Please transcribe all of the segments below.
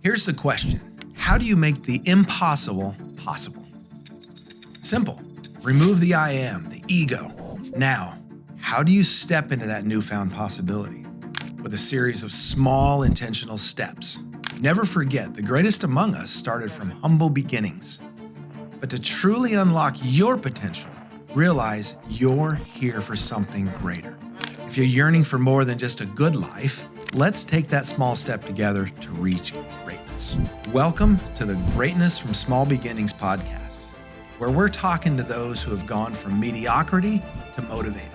Here's the question. How do you make the impossible possible? Simple. Remove the I am, the ego. Now, how do you step into that newfound possibility? With a series of small intentional steps. Never forget, the greatest among us started from humble beginnings. But to truly unlock your potential, realize you're here for something greater. If you're yearning for more than just a good life, let's take that small step together to reach greatness. Welcome to the Greatness from Small Beginnings podcast, where we're talking to those who have gone from mediocrity to motivated,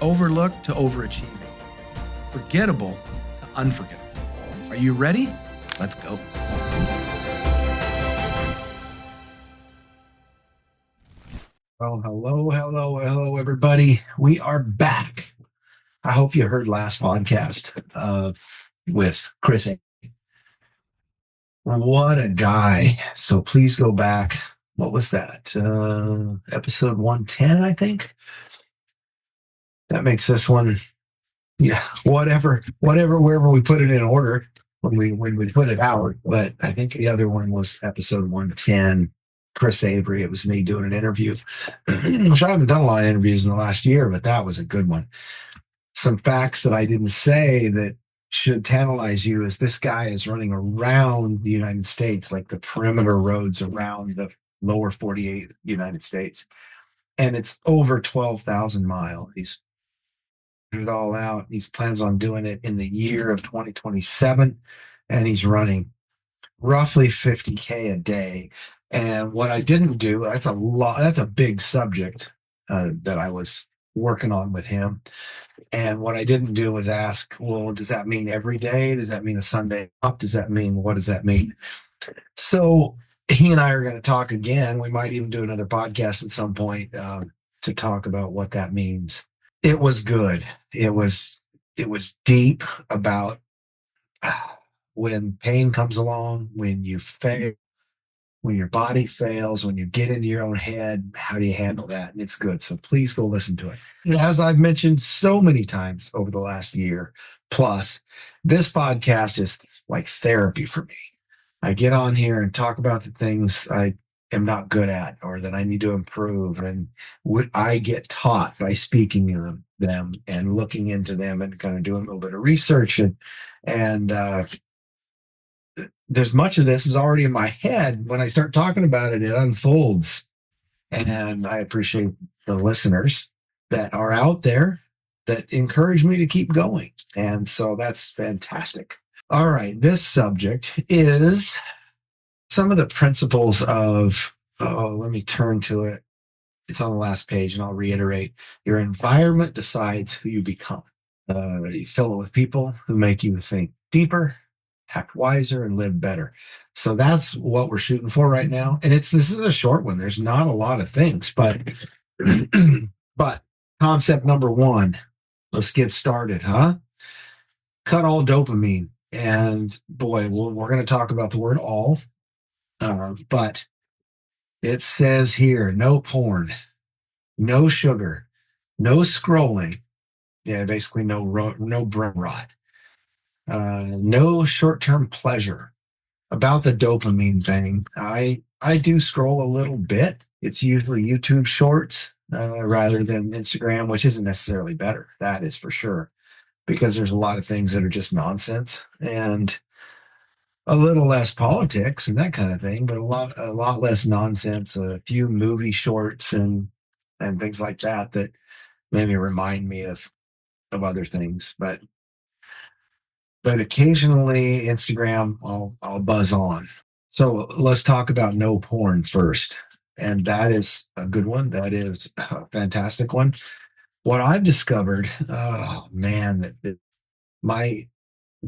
overlooked to overachieving, forgettable to unforgettable. Are you ready? Let's go. Well, hello, everybody. We are back. I hope you heard last podcast with Chris. What a guy. So please go back. What was that? Episode 110, I think. That makes this one, yeah, whatever, wherever we put it in order when we put it out. But I think the other one was episode 110. Chris Avery. It was me doing an interview. Which I haven't done a lot of interviews in the last year, but that was a good one. Some facts that I didn't say that should tantalize you is this guy is running around the United States, like the perimeter roads around the lower 48 United States. And it's over 12,000 miles. He's it all out. He plans on doing it in the year of 2027. And he's running roughly 50K a day. And what I didn't do, that's a big subject that I was working on with him. And what I didn't do was ask, well, does that mean every day? Does that mean a Sunday off? What does that mean? So he and I are going to talk again. We might even do another podcast at some point to talk about what that means. It was good. It was deep about when pain comes along, when you fail, when your body fails, when you get into your own head, how do you handle that? And it's good. So please go listen to it. And as I've mentioned so many times over the last year plus, this podcast is like therapy for me. I get on here and talk about the things I am not good at or that I need to improve. And I get taught by speaking to them and looking into them and kind of doing a little bit of research. And there's much of this is already in my head. When I start talking about it, it unfolds. And I appreciate the listeners that are out there that encourage me to keep going. And so that's fantastic. All right. This subject is some of the principles of, let me turn to it. It's on the last page and I'll reiterate. Your environment decides who you become. You fill it with people who make you think deeper, act wiser, and live better. So that's what we're shooting for right now. And this is a short one. There's not a lot of things, but concept number one, let's get started, huh? Cut all dopamine. And boy, we're going to talk about the word all, but it says here, no porn, no sugar, no scrolling. Yeah, basically no brain rot. No short-term pleasure. About the dopamine thing, I do scroll a little bit. It's usually YouTube shorts rather than Instagram, which isn't necessarily better. That is for sure, because there's a lot of things that are just nonsense and a little less politics and that kind of thing, but a lot less nonsense. A few movie shorts and things like that maybe remind me of other things, but occasionally Instagram, I'll buzz on. So let's talk about no porn first. And that is a good one. That is a fantastic one. What I've discovered, oh man, that my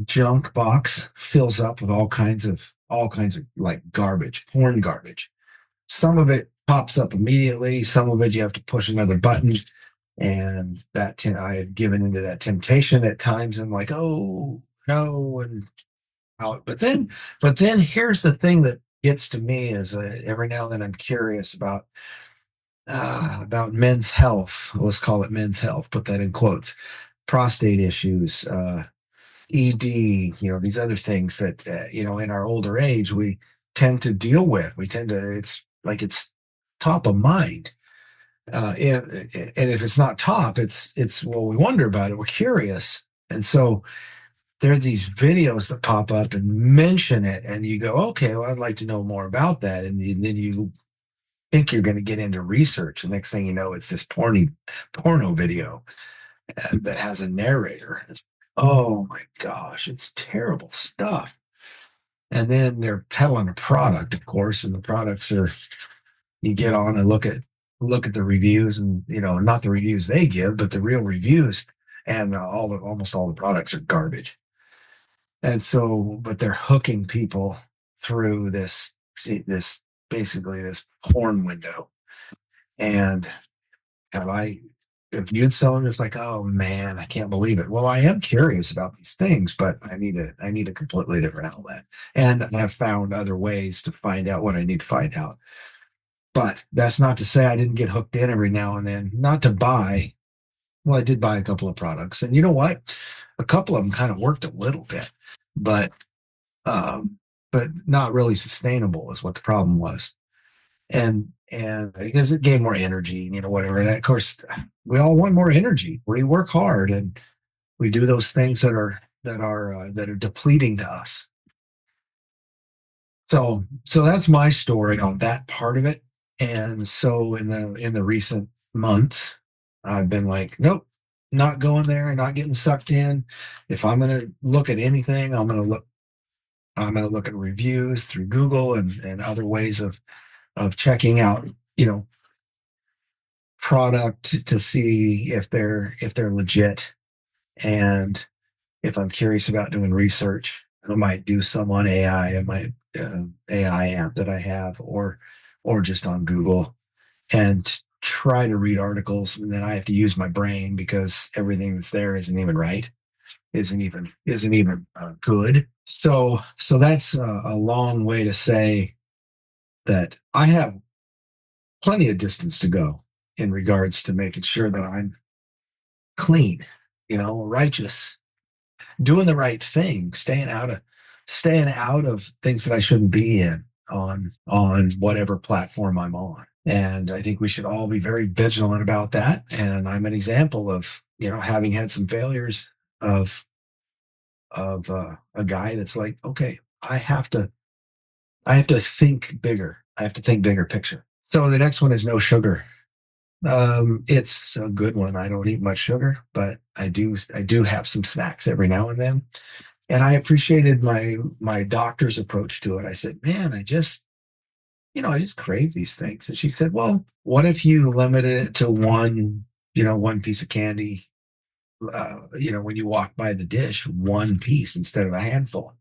junk box fills up with all kinds of like garbage, porn garbage. Some of it pops up immediately. Some of it you have to push another button. And that I have given into that temptation at times. I'm like, oh, no, and out. But then here's the thing that gets to me is every now and then I'm curious about men's health. Let's call it men's health. Put that in quotes. Prostate issues, ED, these other things that, in our older age, we tend to deal with. It's like it's top of mind. And if it's not top, well, we wonder about it. We're curious. And so there are these videos that pop up and mention it, and you go, okay, well, I'd like to know more about that. And then you think you're going to get into research. The next thing you know, it's this porno video that has a narrator. Oh my gosh, it's terrible stuff. And then they're peddling a product, of course, and the products are, you get on and look at the reviews, and not the reviews they give, but the real reviews, and almost all the products are garbage. And so, but they're hooking people through this basically this porn window. And I viewed someone, it's like, oh man, I can't believe it. Well, I am curious about these things, but I need a completely different outlet. And I've found other ways to find out what I need to find out. But that's not to say I didn't get hooked in every now and then, not to buy. Well, I did buy a couple of products, and you know what? A couple of them kind of worked a little bit, but not really sustainable is what the problem was. And because it gave more energy, whatever. And of course, we all want more energy. We work hard and we do those things that are depleting to us. So that's my story on that part of it. And so in the recent months, I've been like, nope, not going there, not getting sucked in. If I'm going to look at anything, I'm going to look at reviews through Google and other ways of checking out, product to see if they're legit. And if I'm curious about doing research, I might do some on AI. I might AI app that I have, or just on Google, and try to read articles. And then I have to use my brain because everything that's there isn't even right, isn't even good. So that's a long way to say that I have plenty of distance to go in regards to making sure that I'm clean, righteous, doing the right thing, staying out of things that I shouldn't be in on whatever platform I'm on. And I think we should all be very vigilant about that. And I'm an example of, having had some failures of a guy that's like, okay, I have to think bigger. I have to think bigger picture. So the next one is no sugar. It's a good one. I don't eat much sugar, but I do have some snacks every now and then. And I appreciated my doctor's approach to it. I said, man, I just crave these things. And she said, well, what if you limited it to one piece of candy, when you walk by the dish, one piece instead of a handful?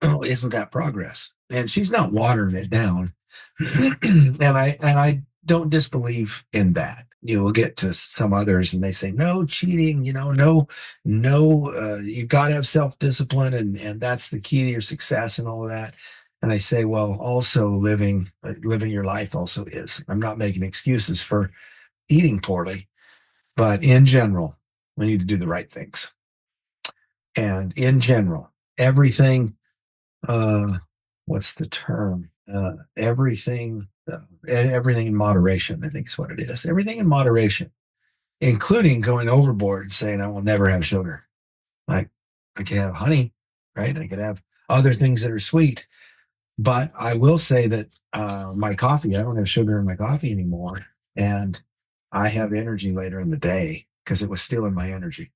Oh, isn't that progress? And she's not watering it down. and I don't disbelieve in that. We'll get to some others and they say, no cheating, no, you've got to have self-discipline, and that's the key to your success and all of that. And I say, well, also living your life also is. I'm not making excuses for eating poorly, but in general, we need to do the right things. And in general, everything, what's the term? Everything in moderation, I think is what it is. Everything in moderation, including going overboard and saying, I will never have sugar. Like, I can have honey, right? I could have other things that are sweet. But I will say that my coffee, I don't have sugar in my coffee anymore. And I have energy later in the day because it was stealing my energy.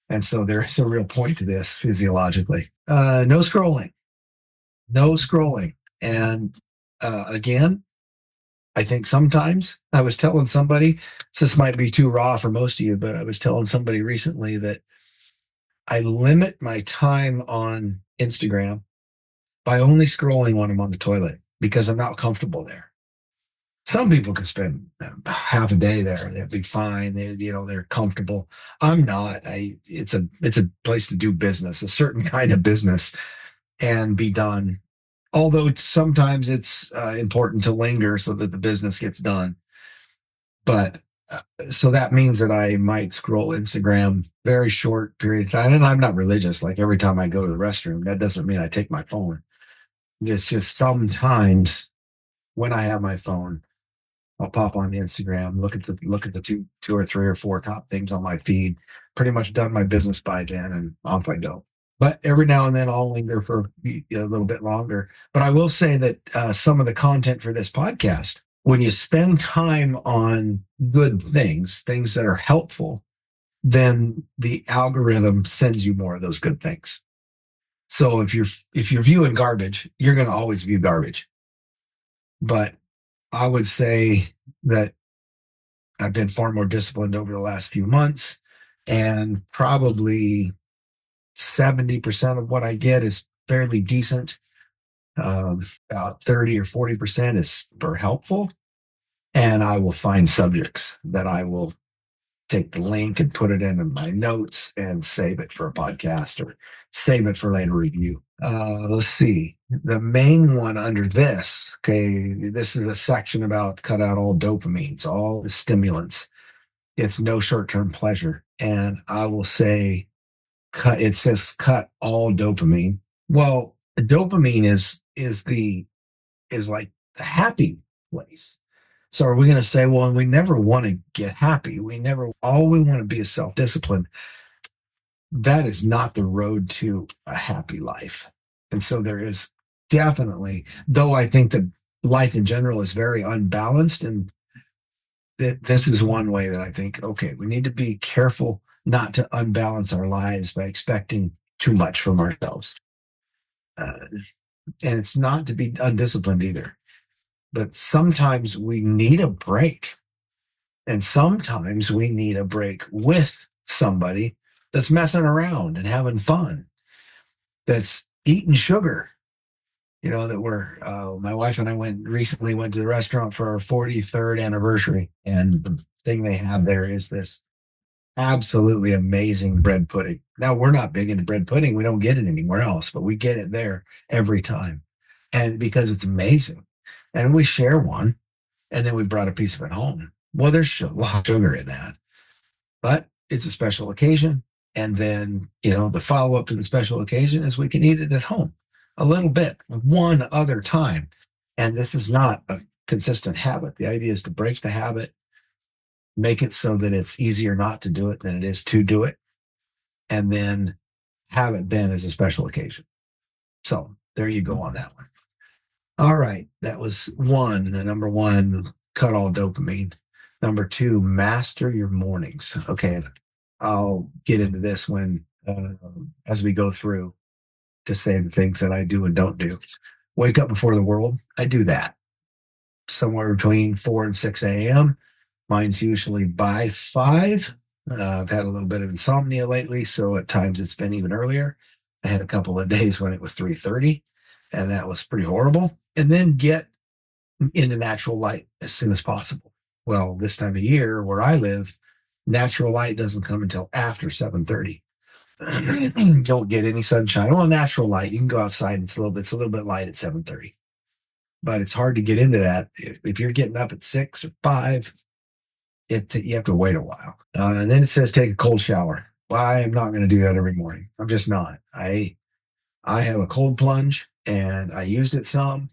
And so there is a real point to this physiologically. No scrolling. And again, I think sometimes I was telling somebody, this might be too raw for most of you, but I was telling somebody recently that I limit my time on Instagram by only scrolling when I'm on the toilet because I'm not comfortable there. Some people can spend half a day there; they'll be fine. They're comfortable. I'm not. It's a place to do business, a certain kind of business, and be done. Although sometimes it's important to linger so that the business gets done. But So that means that I might scroll Instagram very short period of time. And I'm not religious. Like every time I go to the restroom, that doesn't mean I take my phone. It's just sometimes when I have my phone, I'll pop on Instagram, look at the two or three or four top things on my feed. Pretty much done my business by then, and off I go. But every now and then I'll linger for a little bit longer. But I will say that some of the content for this podcast, when you spend time on good things, things that are helpful, then the algorithm sends you more of those good things. So if you're viewing garbage, you're going to always view garbage. But I would say that I've been far more disciplined over the last few months, and probably 70% of what I get is fairly decent. About 30 or 40% is super helpful. And I will find subjects that I will take the link and put it in my notes and save it for a podcast or save it for later review. Let's see. The main one under this, okay, this is a section about cut out all dopamines, all the stimulants. It's no short-term pleasure. And I will say, it says cut all dopamine. Well, dopamine is like the happy place. So are we going to say, well, we never want to get happy. All we want to be is self-discipline. That is not the road to a happy life. And so there is definitely, though I think that life in general is very unbalanced, and this is one way that I think, okay, we need to be careful not to unbalance our lives by expecting too much from ourselves. And it's not to be undisciplined either. But sometimes we need a break. And sometimes we need a break with somebody that's messing around and having fun, that's eating sugar. My wife and I recently went to the restaurant for our 43rd anniversary. And the thing they have there is this absolutely amazing bread pudding. Now, we're not big into bread pudding. We don't get it anywhere else, but we get it there every time. And because it's amazing. And we share one, and then we brought a piece of it home. Well, there's a lot of sugar in that, but it's a special occasion. And then, the follow up to the special occasion is we can eat it at home a little bit one other time. And this is not a consistent habit. The idea is to break the habit, make it so that it's easier not to do it than it is to do it, and then have it then as a special occasion. So there you go on that one. All right. That was one. Number one, cut all dopamine. Number two, master your mornings. Okay. I'll get into this as we go through, to say the things that I do and don't do. Wake up before the world. I do that somewhere between 4 and 6 a.m. Mine's usually by 5. I've had a little bit of insomnia lately, so at times it's been even earlier. I had a couple of days when it was 3:30, and that was pretty horrible. And then get into natural light as soon as possible. Well, this time of year where I live, natural light doesn't come until after 7:30. Don't get any sunshine. Well, natural light, you can go outside and it's a little bit light at 7:30. But it's hard to get into that. If you're getting up at 6 or 5, you have to wait a while. And then it says take a cold shower. Well, I am not going to do that every morning. I'm just not. I have a cold plunge, and I used it some.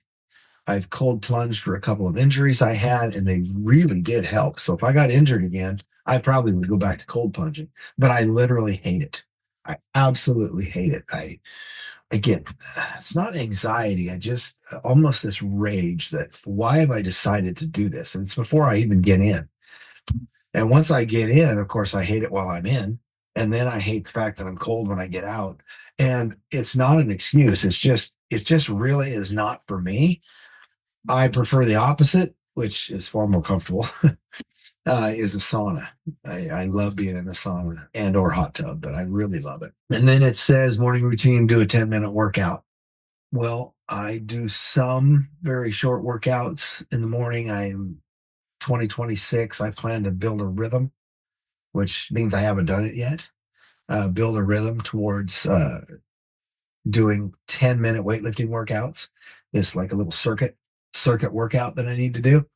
I've cold plunged for a couple of injuries I had, and they really did help. So if I got injured again, I probably would go back to cold plunging. But I literally hate it. I absolutely hate it. I get, it's not anxiety. I just almost this rage that why have I decided to do this? And it's before I even get in. And once I get in, of course, I hate it while I'm in. And then I hate the fact that I'm cold when I get out. And it's not an excuse. It just really is not for me. I prefer the opposite, which is far more comfortable, is a sauna. I love being in a sauna and or hot tub, but I really love it. And then it says morning routine, do a 10-minute workout. Well, I do some very short workouts in the morning. I'm 2026. I plan to build a rhythm, which means I haven't done it yet. Build a rhythm towards doing 10-minute weightlifting workouts. It's like a little circuit workout that I need to do.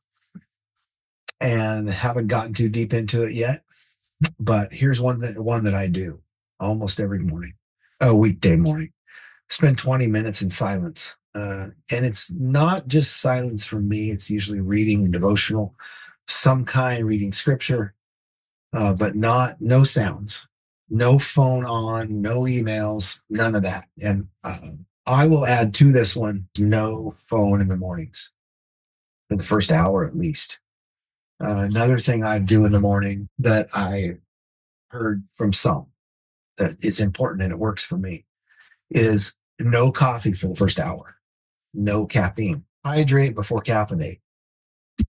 and haven't gotten too deep into it yet. But here's one that I do almost every morning, a weekday morning. Spend 20 minutes in silence. And it's not just silence for me. It's usually reading devotional, some kind, reading scripture, but no sounds, no phone on, no emails, none of that. And I will add to this one, no phone in the mornings for the first hour at least. Another thing I do in the morning that I heard from some that is important and it works for me is no coffee for the first hour, no caffeine. Hydrate before caffeinate.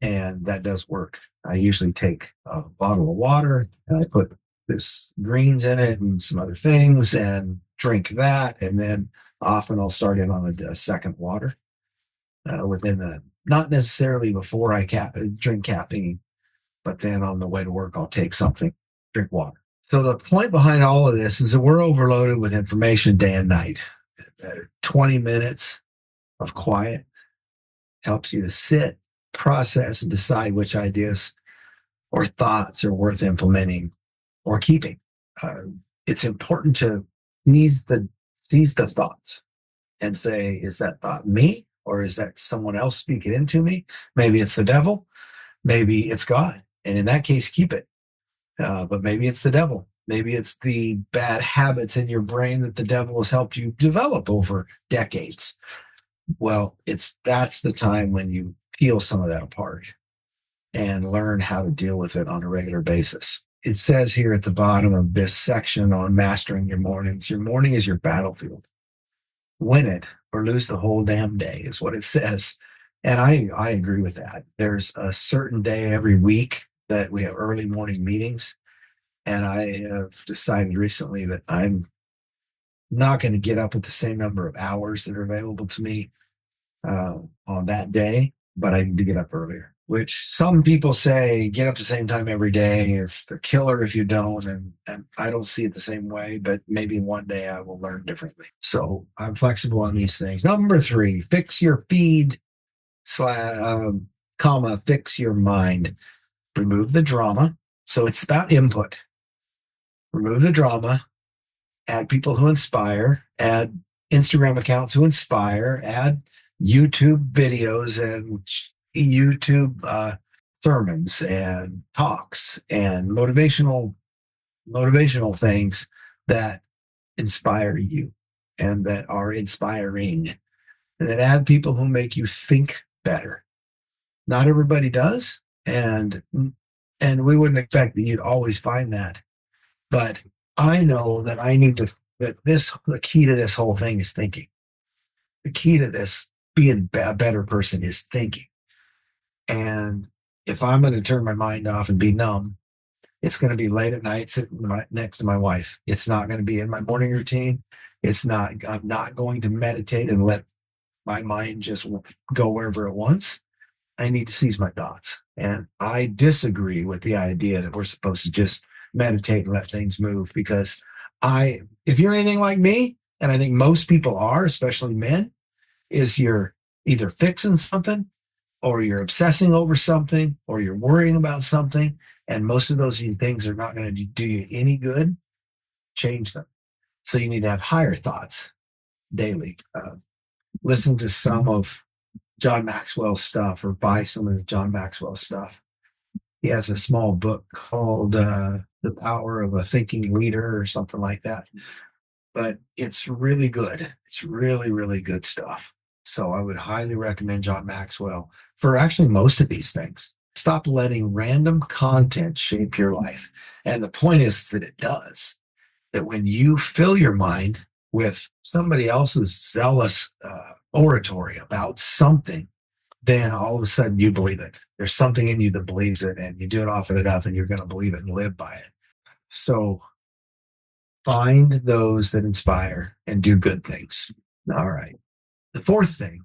And that does work. I usually take a bottle of water and I put this greens in it and some other things and drink that. And then often I'll start in on a second water within the, not necessarily before I drink caffeine, but then on the way to work, I'll take something, drink water. So the point behind all of this is that we're overloaded with information day and night. 20 minutes of quiet helps you to sit, process, and decide which ideas or thoughts are worth implementing or keeping. It's important to seize the thoughts and say, is that thought me or is that someone else speaking into me? Maybe it's the devil, maybe it's God. And in that case, keep it. But maybe it's the devil. Maybe it's the bad habits in your brain that the devil has helped you develop over decades. Well, that's the time when you peel some of that apart and learn how to deal with it on a regular basis. It says here at the bottom of this section on mastering your mornings, your morning is your battlefield. Win it or lose the whole damn day is what it says. And I agree with that. There's a certain day every week that we have early morning meetings. And I have decided recently that I'm not going to get up at the same number of hours that are available to me on that day, but I need to get up earlier, which some people say get up the same time every day. It's the killer if you don't. And I don't see it the same way, but maybe one day I will learn differently. So I'm flexible on these things. Number 3, fix your feed, comma, fix your mind. Remove the drama. So it's about input. Remove the drama, add people who inspire, add Instagram accounts who inspire, add YouTube videos and YouTube sermons and talks and motivational things that inspire you and that are inspiring. And then add people who make you think better. Not everybody does, and we wouldn't expect that you'd always find that. But I know that the key to this whole thing is thinking. The key to this being a better person is thinking. And if I'm going to turn my mind off and be numb, it's going to be late at night sitting next to my wife. It's not going to be in my morning routine. I'm not going to meditate and let my mind just go wherever it wants. I need to seize my thoughts. And I disagree with the idea that we're supposed to just meditate and let things move, because if you're anything like me, and I think most people are, especially men, is you're either fixing something or you're obsessing over something or you're worrying about something. And most of those things are not going to do you any good. Change them. So you need to have higher thoughts daily. Listen to some of John Maxwell's stuff or buy some of John Maxwell's stuff. He has a small book called The Power of a Thinking Leader or something like that. But it's really good. It's really, really good stuff. So I would highly recommend John Maxwell for actually most of these things. Stop letting random content shape your life. And the point is that it does. That when you fill your mind with somebody else's zealous oratory about something, then all of a sudden you believe it. There's something in you that believes it, and you do it often enough and you're going to believe it and live by it. So find those that inspire and do good things. All right. The 4th thing,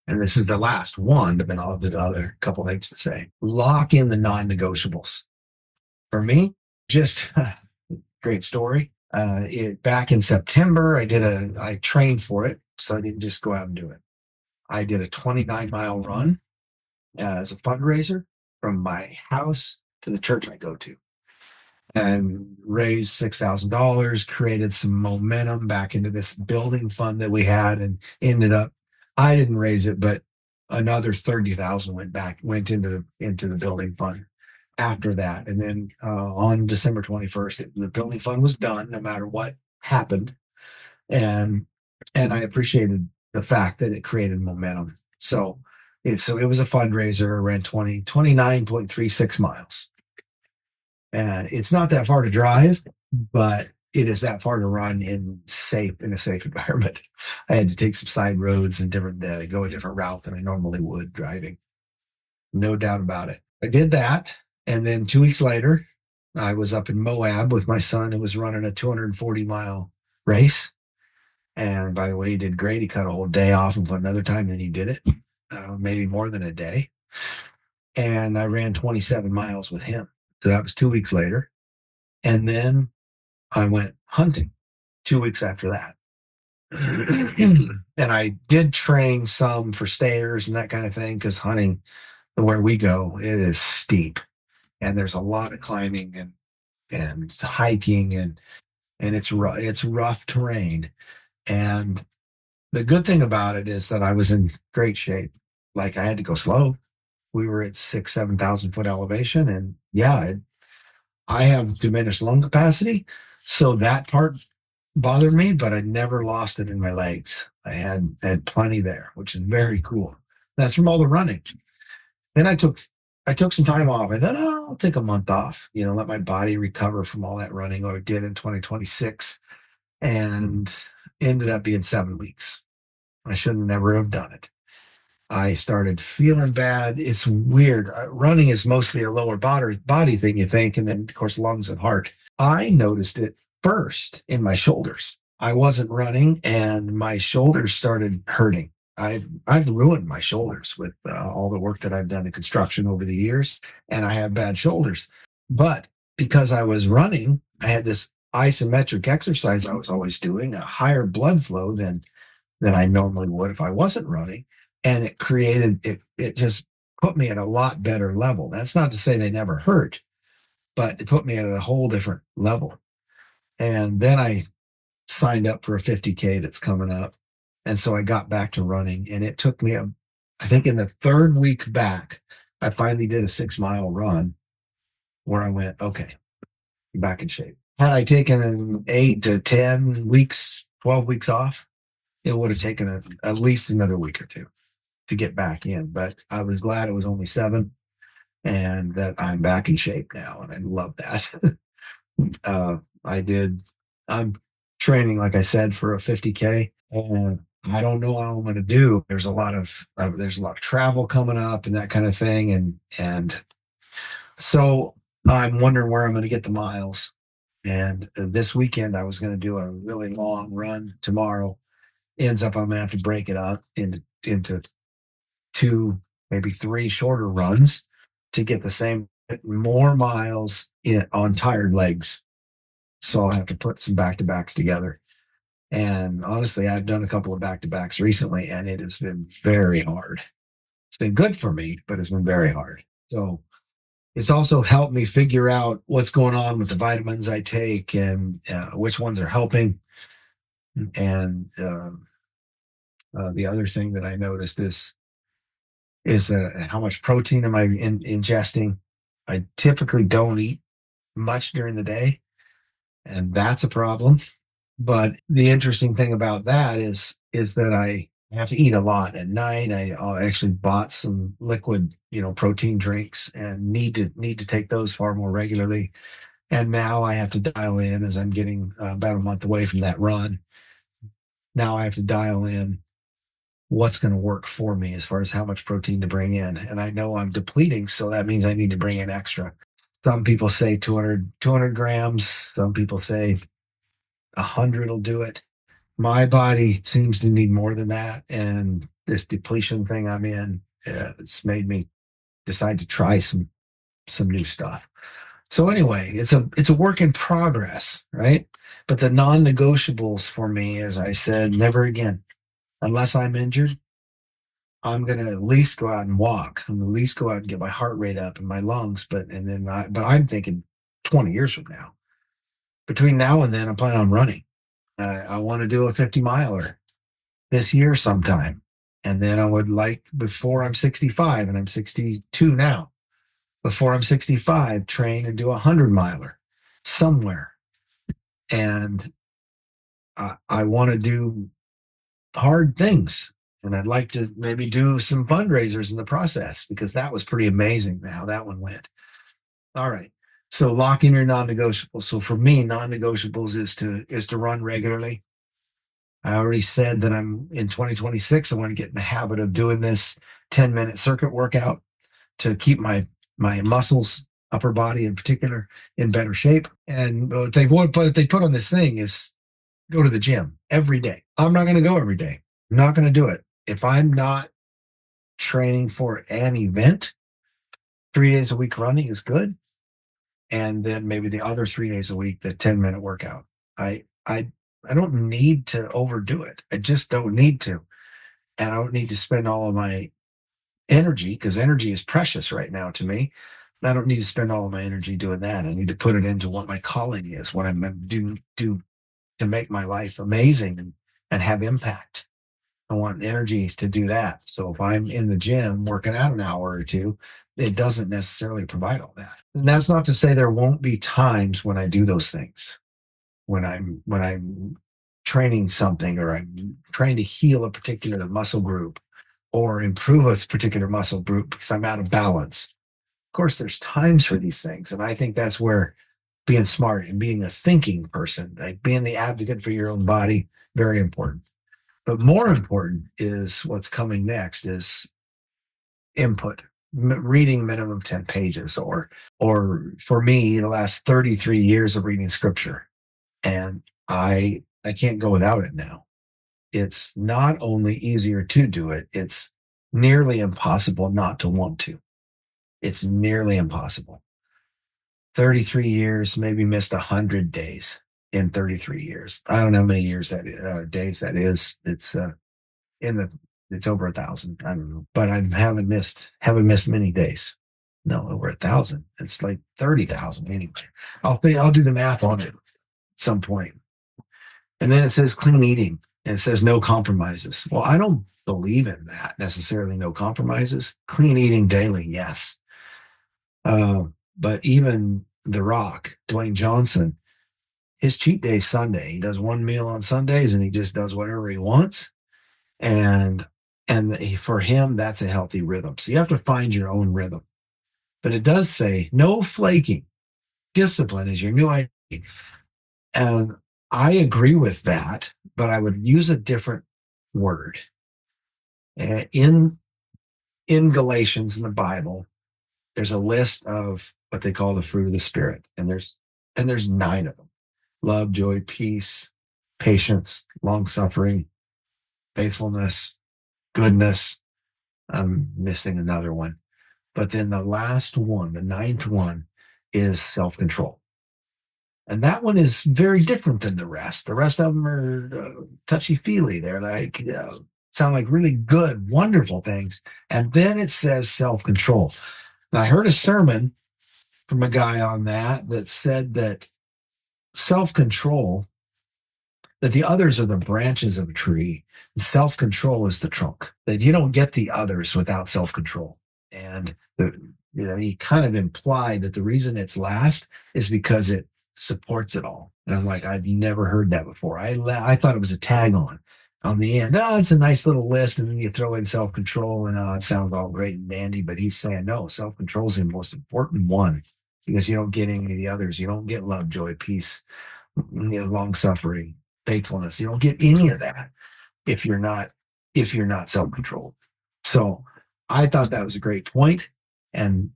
and this is the last one, but then I'll have the other couple things to say. Lock in the non-negotiables. For me, just great story. Back in September, I trained for it, so I didn't just go out and do it. I did a 29-mile run as a fundraiser. from my house to the church I go to, and raised $6,000, created some momentum back into this building fund that we had, and ended up, I didn't raise it, but another 30,000 went into the building fund after that. And then on December 21st, the building fund was done no matter what happened. And I appreciated the fact that it created momentum. So it was a fundraiser around 29.36 miles. And it's not that far to drive, but it is that far to run in a safe environment. I had to take some side roads and go a different route than I normally would driving. No doubt about it. I did that. And then 2 weeks later, I was up in Moab with my son, who was running a 240-mile race. And by the way, he did great. He cut a whole day off and put another time than he did it, maybe more than a day. And I ran 27 miles with him. So that was 2 weeks later. And then I went hunting 2 weeks after that. And I did train some for stayers and that kind of thing, because hunting, where we go, it is steep. And there's a lot of climbing and hiking, and it's rough terrain. And the good thing about it is that I was in great shape. Like, I had to go slow. We were at 7,000 foot elevation, and yeah, I have diminished lung capacity, so that part bothered me, but I never lost it in my legs. I had plenty there, which is very cool. That's from all the running. Then I took some time off. I thought, oh, I'll take a month off, let my body recover from all that running, or I did in 2026, and ended up being 7 weeks. I should never have done it. I started feeling bad. It's weird. Running is mostly a lower body thing, you think, and then, of course, lungs and heart. I noticed it first in my shoulders. I wasn't running, and my shoulders started hurting. I've ruined my shoulders with all the work that I've done in construction over the years, and I have bad shoulders. But because I was running, I had this isometric exercise I was always doing, a higher blood flow than I normally would if I wasn't running. And it just put me at a lot better level. That's not to say they never hurt, but it put me at a whole different level. And then I signed up for a 50K that's coming up. And so I got back to running, and it took me, I think in the third week back, I finally did a 6-mile run where I went, okay, I'm back in shape. Had I taken an 8 to 10 weeks, 12 weeks off, it would have taken at least another week or two to get back in. But I was glad it was only 7, and that I'm back in shape now. And I love that. I'm training, like I said, for a 50K, and I don't know how I'm going to do. There's a lot of travel coming up and that kind of thing. And so I'm wondering where I'm going to get the miles. And this weekend, I was going to do a really long run tomorrow. Ends up, I'm going to have to break it up into 2, maybe 3 shorter runs to get the same, more miles on tired legs. So I'll have to put some back-to-backs together. And honestly, I've done a couple of back-to-backs recently, and it has been very hard. It's been good for me, but it's been very hard. So it's also helped me figure out what's going on with the vitamins I take, and which ones are helping. And the other thing that I noticed is how much protein am I ingesting. I typically don't eat much during the day, and that's a problem. But the interesting thing about that is that I have to eat a lot at night. I actually bought some liquid, protein drinks, and need to take those far more regularly. And now I have to dial in, as I'm getting about a month away from that run. Now I have to dial in what's going to work for me as far as how much protein to bring in. And I know I'm depleting, so that means I need to bring in extra. Some people say 200 grams. Some people say 100 will do it. My body seems to need more than that. And this depletion thing I'm in, it's made me decide to try some new stuff. So anyway, it's a work in progress, right? But the non-negotiables for me, as I said, never again. Unless I'm injured, I'm going to at least go out and walk. I'm going to at least go out and get my heart rate up and my lungs. But I'm thinking 20 years from now. Between now and then, I'm planning on running. I want to do a 50 miler this year sometime. And then I would like, before I'm 65, and I'm 62 now, before I'm 65, train and do a 100 miler somewhere. And I want to do hard things. And I'd like to maybe do some fundraisers in the process, because that was pretty amazing how that one went. All right. So lock in your non-negotiables. So for me, non-negotiables is to run regularly. I already said that I'm in 2026. I want to get in the habit of doing this 10-minute circuit workout to keep my muscles, upper body in particular, in better shape. And what they put on this thing is go to the gym every day. I'm not going to go every day. I'm not going to do it. If I'm not training for an event, 3 days a week running is good. And then maybe the other 3 days a week, the 10-minute workout. I don't need to overdo it. I just don't need to. And I don't need to spend all of my energy, because energy is precious right now to me. I don't need to spend all of my energy doing that. I need to put it into what my calling is, what I'm going to do to make my life amazing and have impact. I want energies to do that. So if I'm in the gym working out an hour or two, it doesn't necessarily provide all that. And that's not to say there won't be times when I do those things. When I'm training something, or I'm trying to heal a particular muscle group or improve a particular muscle group because I'm out of balance. Of course, there's times for these things. And I think that's where being smart and being a thinking person, like being the advocate for your own body, very important. But more important is what's coming next is input, reading minimum 10 pages, or for me, the last 33 years of reading scripture. And I can't go without it now. It's not only easier to do it, it's nearly impossible not to want to. It's nearly impossible. 33 years, maybe missed 100 days in 33 years. I don't know how many years that days that is. It's it's over 1,000. I don't know, but I haven't missed many days. No, over 1,000. It's like 30,000 anyway. I'll do the math on it at some point. And then it says clean eating, and it says no compromises. Well, I don't believe in that necessarily. No compromises. Clean eating daily, yes. But even The Rock, Dwayne Johnson, his cheat day is Sunday. He does one meal on Sundays, and he just does whatever he wants. And for him, that's a healthy rhythm. So you have to find your own rhythm. But it does say no flaking. Discipline is your new idea. And I agree with that, but I would use a different word. In Galatians in the Bible, there's a list of what they call the fruit of the Spirit, and there's 9 of them: love, joy, peace, patience, long suffering, faithfulness, goodness. I'm missing another one, but then the last one, the 9th one, is self-control. And that one is very different than the rest. The rest of them are touchy-feely. They're like, sound like really good, wonderful things. And then it says self-control. And I heard a sermon from a guy on that said that self-control, that the others are the branches of a tree, and self-control is the trunk, that you don't get the others without self-control. And he kind of implied that the reason it's last is because it supports it all. And I'm like, I've never heard that before. I thought it was a tag on the end. Oh, it's a nice little list, and then you throw in self-control, and it sounds all great and dandy. But he's saying no, self-control is the most important one, because you don't get any of the others. You don't get love, joy, peace, long suffering, faithfulness. You don't get any of that if you're not self-controlled. So I thought that was a great point. And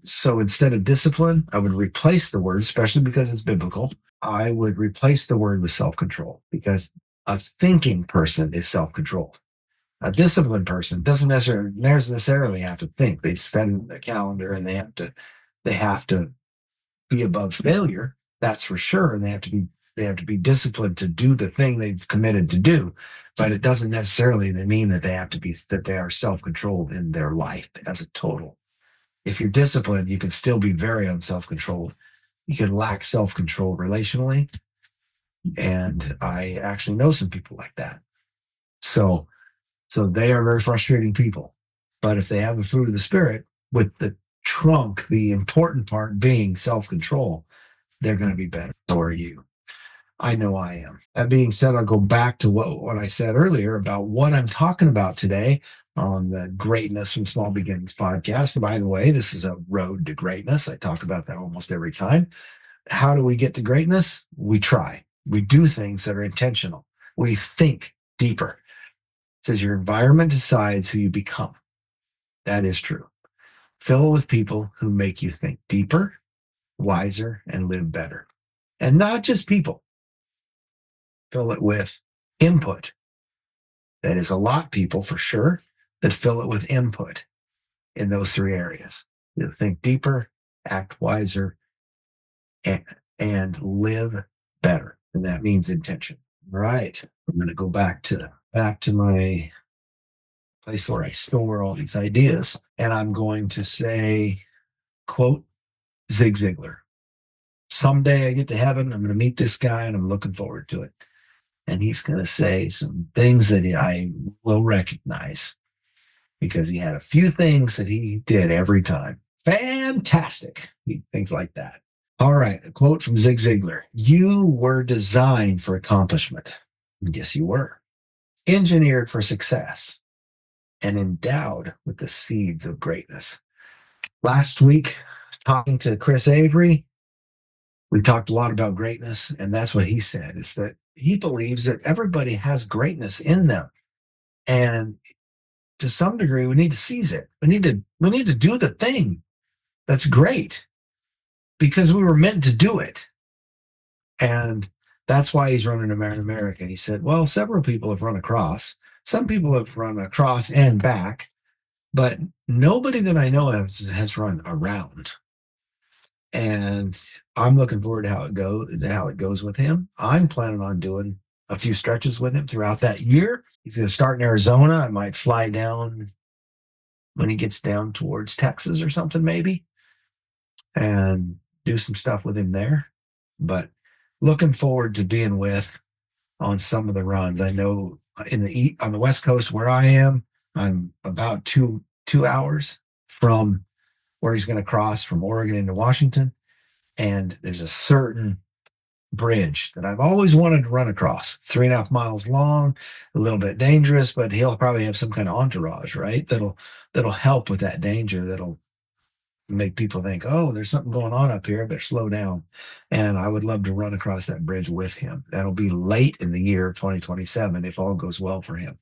so instead of discipline, I would replace the word, especially because it's biblical. I would replace the word with self-control, because a thinking person is self-controlled. A disciplined person doesn't necessarily have to think. They set in the calendar, and they have to be above failure. That's for sure. And they have to be They have to be disciplined to do the thing they've committed to do, but it doesn't necessarily mean that they are self-controlled in their life as a total. If you're disciplined, you can still be very unself-controlled. You can lack self-control relationally. And I actually know some people like that. So they are very frustrating people. But if they have the fruit of the Spirit, with the trunk, the important part being self-control, they're going to be better. So are you. I know I am. That being said, I'll go back to what I said earlier about what I'm talking about today on the Greatness from Small Beginnings podcast. And by the way, this is a road to greatness. I talk about that almost every time. How do we get to greatness? We try. We do things that are intentional. We think deeper. It says your environment decides who you become. That is true. Fill it with people who make you think deeper, wiser, and live better. And not just people. Fill it with input. That is a lot of people for sure, that fill it with input in those three areas. You think deeper, act wiser, and live better. And that means intention. Right. I'm going to go back to my place where I store all these ideas. And I'm going to say, quote, Zig Ziglar. Someday I get to heaven, I'm going to meet this guy and I'm looking forward to it. And he's going to say some things that I will recognize because he had a few things that he did every time. Fantastic. Things like that. All right. A quote from Zig Ziglar. You were designed for accomplishment. Yes, you were. Engineered for success and endowed with the seeds of greatness. Last week, talking to Chris Avery, we talked a lot about greatness, and that's what he said, is that he believes that everybody has greatness in them. And to some degree, we need to seize it. We need to do the thing that's great because we were meant to do it. And that's why he's running America. He said, well, several people have run across. Some people have run across and back, but nobody that I know has run around. And I'm looking forward to how it goes with him. I'm planning on doing a few stretches with him throughout that year. He's going to start in Arizona. I might fly down when he gets down towards Texas or something, maybe, and do some stuff with him there. But looking forward to being with on some of the runs. I know on the West Coast where I am, I'm about two hours from where he's going to cross from Oregon into Washington. And there's a certain bridge that I've always wanted to run across. It's 3.5 miles long, a little bit dangerous, but he'll probably have some kind of entourage, right? That'll help with that danger. That'll make people think, oh, there's something going on up here. I better slow down. And I would love to run across that bridge with him. That'll be late in the year 2027 if all goes well for him.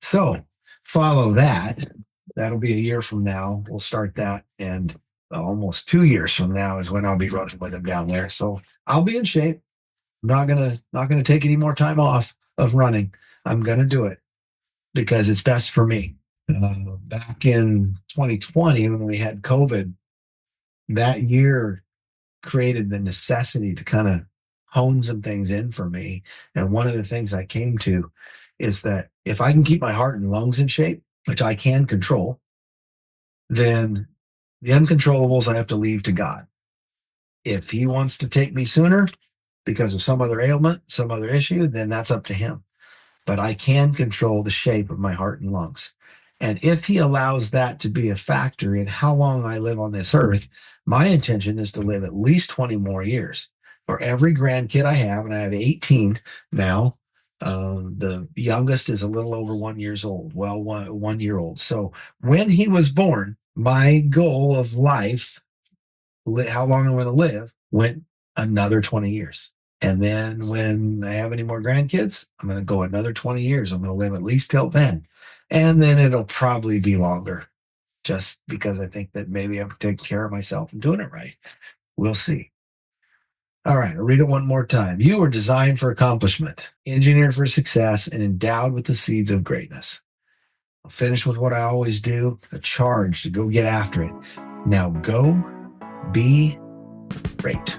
So follow that. That'll be a year from now. We'll start that. And almost 2 years from now is when I'll be running with him down there. So I'll be in shape. I'm not gonna take any more time off of running. I'm gonna do it because it's best for me. Back in 2020, when we had COVID, that year created the necessity to kind of hone some things in for me. And one of the things I came to is that if I can keep my heart and lungs in shape, which I can control, then the uncontrollables I have to leave to God. If he wants to take me sooner because of some other ailment, some other issue, then that's up to him. But I can control the shape of my heart and lungs. And if he allows that to be a factor in how long I live on this earth, my intention is to live at least 20 more years. For every grandkid I have, and I have 18 now, the youngest is a little over 1 year old. Well, 1 year old. So when he was born, my goal of life, how long I'm going to live, went another 20 years. And then when I have any more grandkids, I'm going to go another 20 years. I'm going to live at least till then. And then it'll probably be longer just because I think that maybe I'm taking care of myself and doing it right. We'll see. All right, I'll read it one more time. You were designed for accomplishment, engineered for success, and endowed with the seeds of greatness. I'll finish with what I always do, a charge to go get after it. Now go be great.